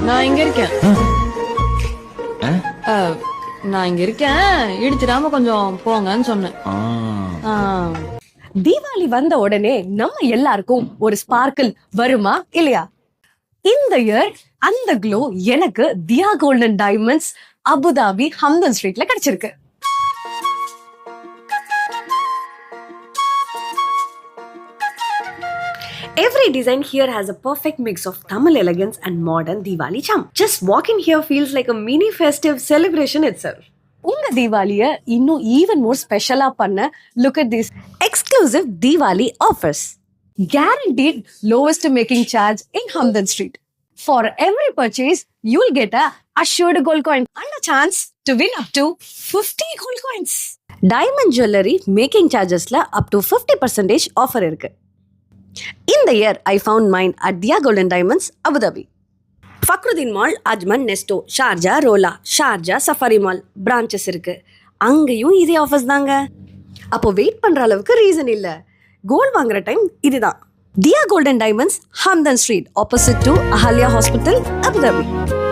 நான் இங்க இருக்கேன். ஆ? நான் இங்க இருக்கேன், இடிச்சிடாம கொஞ்சம் போங்கன்னு சொன்னேன். ஆ. தீபாவளி வந்த உடனே நம்ம எல்லாருக்கும் ஒரு ஸ்பார்க்கிள் வருமா இல்லையா? இந்த இயர் அந்த க்ளோ எனக்கு தியா கோல்டன் டைமண்ட்ஸ் அபுதாபி ஹம்தன் ஸ்ட்ரீட்ல கிடைச்சிருக்கு. Every design here has a perfect mix of Tamil elegance and modern Diwali charm. Just walking here feels like a mini festive celebration itself. உங்க தீபாவளிய இன்னும் even more ஸ்பெஷலா பண்ண look at these exclusive Diwali offers. Guaranteed lowest making charge in Hamdan Street. For every purchase, you'll get a assured gold coin and a chance to win up to 50 gold coins. Diamond jewelry making chargesல up to 50% offer இருக்கு. In the year, I found mine at Dia Golden Diamonds, Abu Dhabi. Fakhruddin Mall, Ajman, Nesto, Sharjah, Rola, Sharjah, Safari Mall branches இருக்கு. அங்கேயும் இதே offers தாங்க. அப்போ wait பண்ற அளவுக்கு reason இல்ல. Gold வாங்குற டைம் இதுதான். Dia Golden Diamonds, Hamdan Street, opposite to Ahalya Hospital, Abu Dhabi.